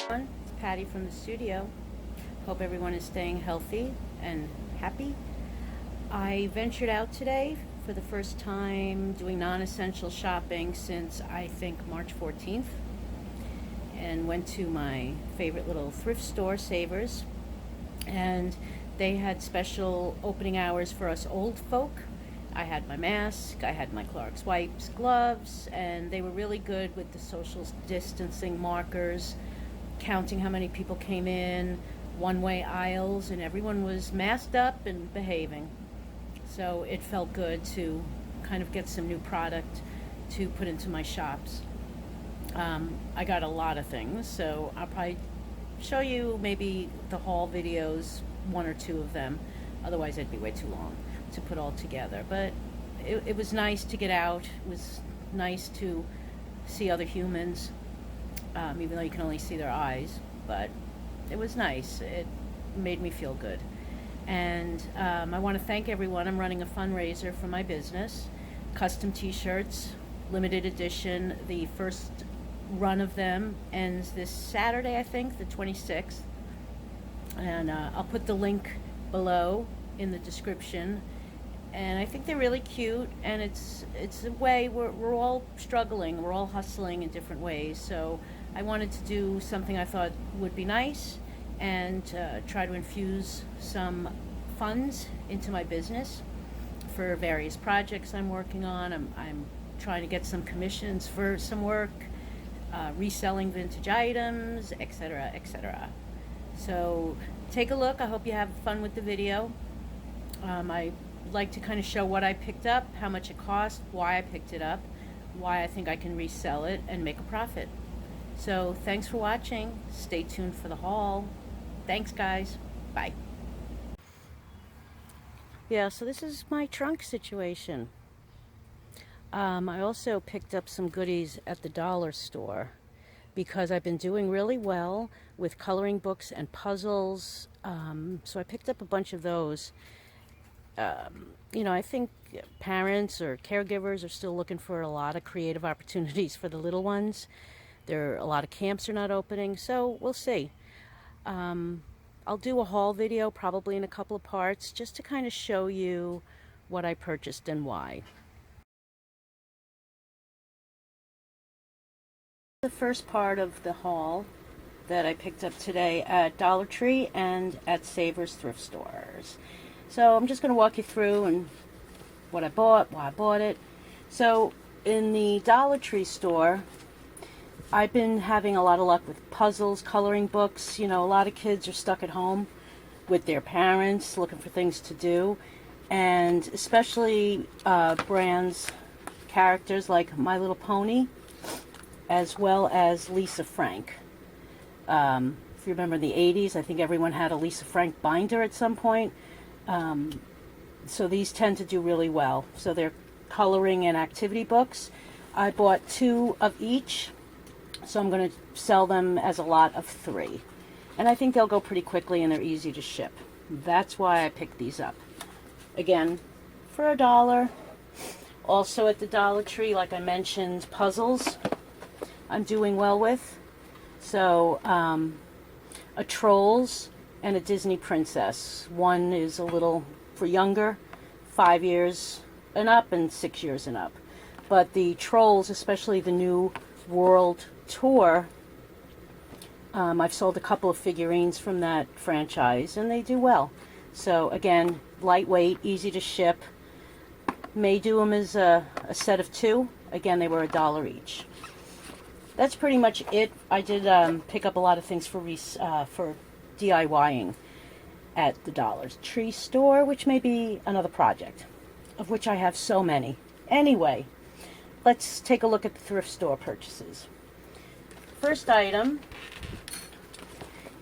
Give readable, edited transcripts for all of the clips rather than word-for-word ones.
It's Patty from the studio. Hope everyone is staying healthy and happy. I ventured out today for the first time doing non-essential shopping since I think March 14th and went to my favorite little thrift store, Savers, and they had special opening hours for us old folk. I had my mask, I had my Clorox wipes, gloves, and they were really good with the social distancing markers, counting how many people came in, one-way aisles, and everyone was masked up and behaving. So it felt good to kind of get some new product to put into my shops. I got a lot of things, so I'll probably show you maybe the haul videos, one or two of them. Otherwise it'd be way too long to put all together. But it was nice to get out. It was nice to see other humans, even though you can only see their eyes. But it was nice. It made me feel good. And I want to thank everyone. I'm running a fundraiser for my business. Custom t-shirts, limited edition. The first run of them ends this Saturday, I think, the 26th. And I'll put the link below in the description. And I think they're really cute, and it's a way we're all struggling, we're all hustling in different ways. So I wanted to do something I thought would be nice and try to infuse some funds into my business for various projects I'm working on. I'm trying to get some commissions for some work, reselling vintage items, etc., etc. So take a look. I hope you have fun with the video. I like to kind of show what I picked up, how much it cost, why I picked it up, why I think I can resell it and make a profit. So thanks for watching. Stay tuned for the haul. Thanks, guys. Bye. Yeah, so this is my trunk situation. I also picked up some goodies at the dollar store because I've been doing really well with coloring books and puzzles. So I picked up a bunch of those. I think parents or caregivers are still looking for a lot of creative opportunities for the little ones. A lot of camps are not opening, so we'll see. I'll do a haul video probably in a couple of parts just to kind of show you what I purchased and why. The first part of the haul that I picked up today at Dollar Tree and at Savers thrift stores. So I'm just going to walk you through and what I bought, why I bought it. So in the Dollar Tree store, I've been having a lot of luck with puzzles, coloring books. A lot of kids are stuck at home with their parents looking for things to do. And especially brands, characters like My Little Pony, as well as Lisa Frank. If you remember in the 80s, I think everyone had a Lisa Frank binder at some point. So these tend to do really well. So they're coloring and activity books. I bought 2 of each, so I'm going to sell them as a lot of 3. And I think they'll go pretty quickly and they're easy to ship. That's why I picked these up. Again, for $1. Also at the Dollar Tree, like I mentioned, puzzles I'm doing well with. So a Trolls and a Disney Princess. One is a little for younger, 5 years and up and 6 years and up. But the Trolls, especially the New World Tour, I've sold a couple of figurines from that franchise and they do well. So again, lightweight, easy to ship. May do them as a set of 2. Again, they were $1 each. That's pretty much it. I did pick up a lot of things for DIYing at the Dollar Tree store, which may be another project, of which I have so many. Anyway, let's take a look at the thrift store purchases. First item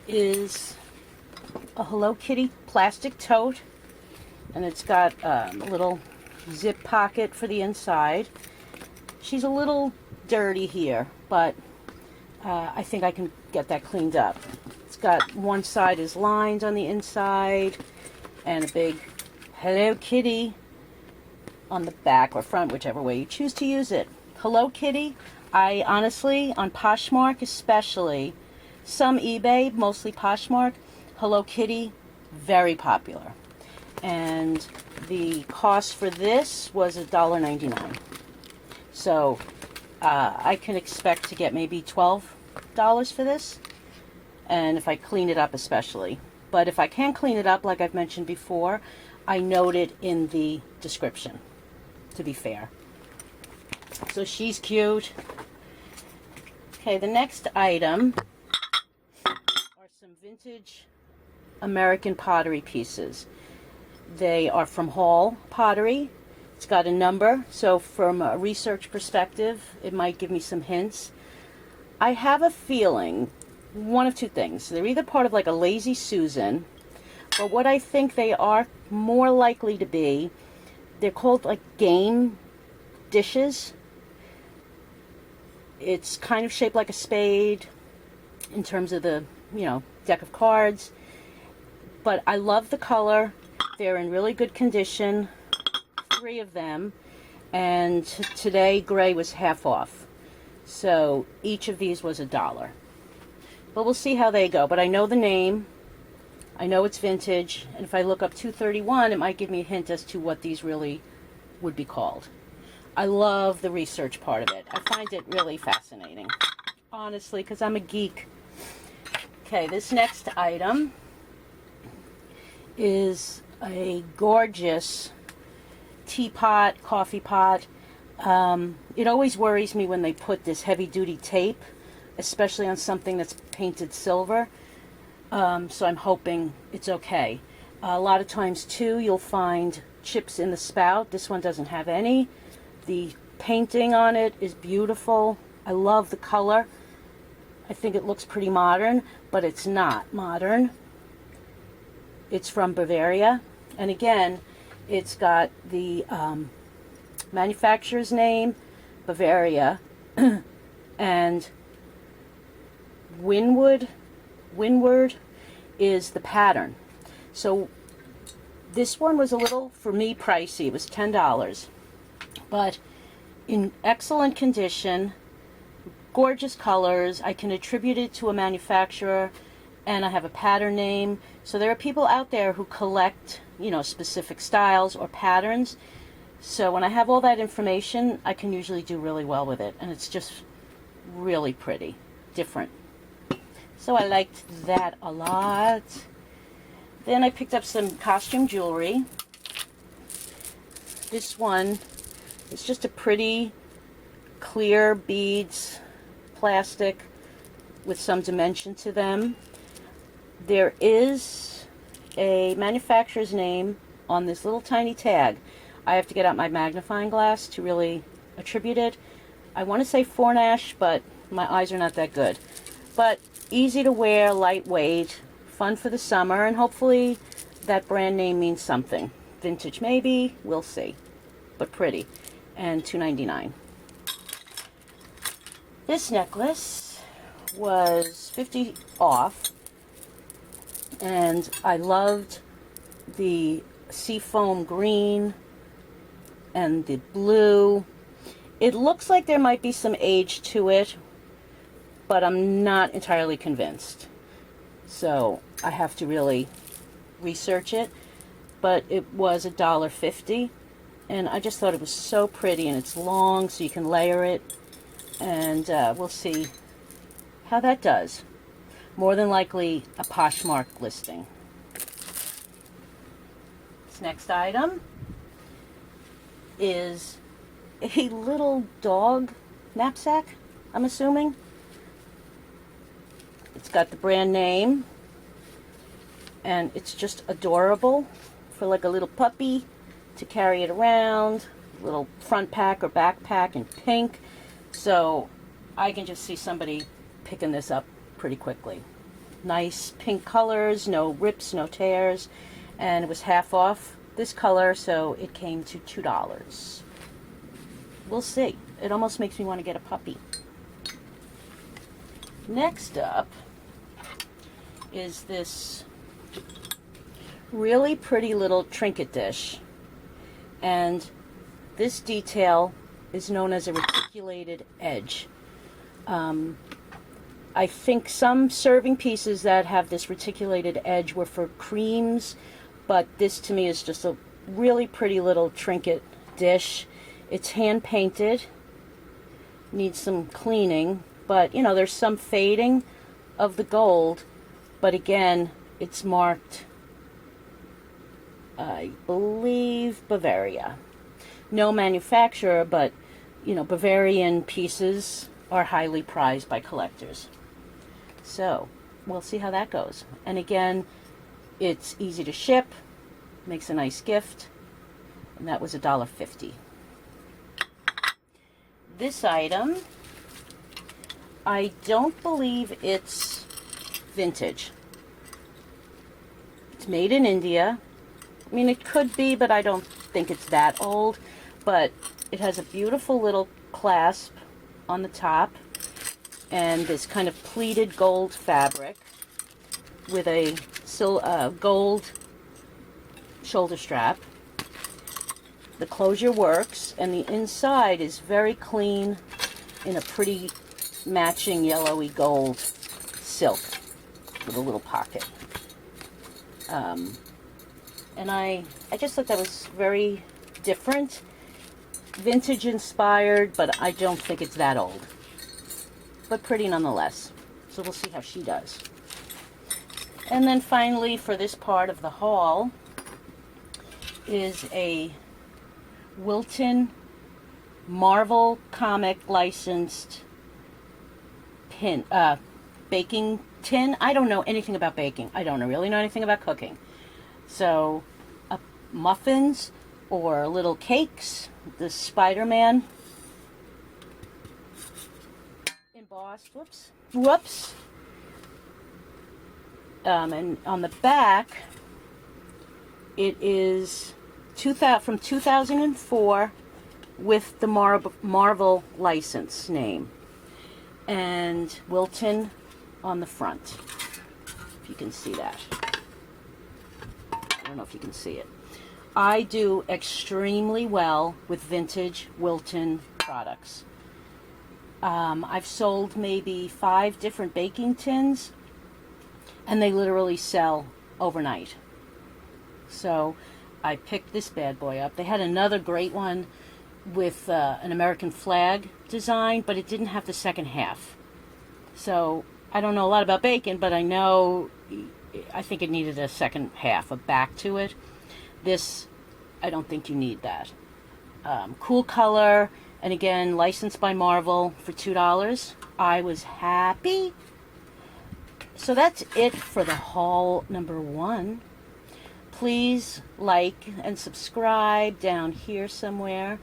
is a Hello Kitty plastic tote, and it's got a little zip pocket for the inside. She's a little dirty here, but I think I can get that cleaned up. It's got one side is lined on the inside and a big Hello Kitty on the back or front, whichever way you choose to use it. Hello Kitty, I honestly, on Poshmark especially, Some eBay, mostly Poshmark. Hello Kitty, very popular. And the cost for this was $1.99. So I can expect to get maybe $12 for this. And if I clean it up especially. But if I can't clean it up, like I've mentioned before, I note it in the description, to be fair. So she's cute. Okay, the next item are some vintage American pottery pieces. They are from Hall Pottery. It's got a number, so from a research perspective, it might give me some hints. I have a feeling, one of two things. They're either part of like a Lazy Susan, but what I think they are more likely to be, they're called like game dishes. It's kind of shaped like a spade in terms of the, deck of cards. But I love the color. They're in really good condition. 3 of them. And today gray was half off. So each of these was $1. But we'll see how they go. But I know the name. I know it's vintage. And if I look up 231, it might give me a hint as to what these really would be called. I love the research part of it. I find it really fascinating. Honestly, because I'm a geek. Okay, this next item is a gorgeous Teapot Coffee Pot. It always worries me when they put this heavy-duty tape, especially on something that's painted silver. So I'm hoping it's okay. A lot of times, too, you'll find chips in the spout. This one doesn't have any. The painting on it is beautiful. I love the color. I think it looks pretty modern, but it's not modern. It's from Bavaria. And again, it's got the manufacturer's name, Bavaria, and Windward is the pattern. So this one was a little, for me, pricey. It was $10. But in excellent condition, gorgeous colors. I can attribute it to a manufacturer, and I have a pattern name. So there are people out there who collect, specific styles or patterns. So when I have all that information, I can usually do really well with it. And it's just really pretty, different. So I liked that a lot. Then I picked up some costume jewelry. This one is just a pretty clear beads, plastic with some dimension to them. There is a manufacturer's name on this little tiny tag. I have to get out my magnifying glass to really attribute it. I want to say Fornash, but my eyes are not that good. But easy to wear, lightweight, fun for the summer, and hopefully that brand name means something. Vintage maybe, we'll see. But pretty. And $2.99. This necklace was 50 off, and I loved the seafoam green and the blue. It looks like there might be some age to it, but I'm not entirely convinced. So I have to really research it. But it was $1.50, and I just thought it was so pretty, and it's long so you can layer it, and we'll see how that does. More than likely a Poshmark listing. This next item is a little dog knapsack, I'm assuming. It's got the brand name, and it's just adorable for like a little puppy to carry it around, little front pack or backpack in pink. So I can just see somebody picking this up pretty quickly. Nice pink colors, no rips, no tears, and it was half off this color, so it came to $2. We'll see. It almost makes me want to get a puppy. Next up is this really pretty little trinket dish, and this detail is known as a reticulated edge. I think some serving pieces that have this reticulated edge were for creams, but this to me is just a really pretty little trinket dish. It's hand painted, needs some cleaning, but you know, there's some fading of the gold, but again, it's marked, I believe, Bavaria. No manufacturer, but you know, Bavarian pieces are highly prized by collectors. So we'll see how that goes. And again, it's easy to ship, makes a nice gift, and that was $1.50. This item, I don't believe it's vintage. It's made in India. I mean, it could be, but I don't think it's that old. But it has a beautiful little clasp on the top and this kind of pleated gold fabric with a gold shoulder strap. The closure works, and the inside is very clean in a pretty matching yellowy gold silk with a little pocket. And I just thought that was very different, vintage inspired, but I don't think it's that old, but pretty nonetheless. So we'll see how she does. And then finally, for this part of the haul, is a Wilton Marvel comic licensed baking tin. I don't know anything about baking. I don't really know anything about cooking. So muffins or little cakes, the Spider-Man embossed, whoops. And on the back, it is from 2004 with the Marvel license name, and Wilton on the front, if you can see that. I don't know if you can see it. I do extremely well with vintage Wilton products. I've sold maybe 5 different baking tins, and they literally sell overnight. So I picked this bad boy up. They had another great one with an American flag design, but it didn't have the second half. So I don't know a lot about bacon, but I think it needed a second half, a back to it. This, I don't think you need that. Cool color, and again, licensed by Marvel for $2. I was happy. So that's it for the haul number 1. Please like and subscribe down here somewhere.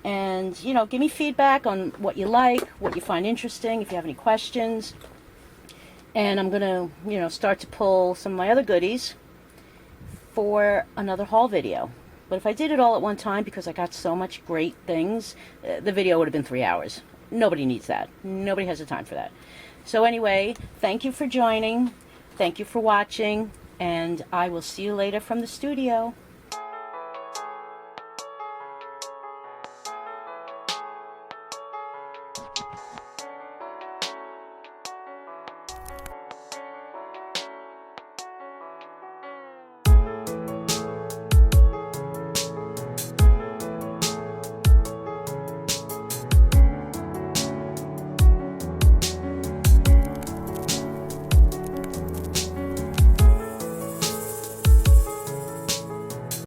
And, you know, give me feedback on what you like, what you find interesting, if you have any questions. And I'm going to, you know, start to pull some of my other goodies for another haul video. But if I did it all at one time, because I got so much great things, the video would have been 3 hours. Nobody needs that. Nobody has the time for that. So anyway, thank you for joining. Thank you for watching. And I will see you later from the studio.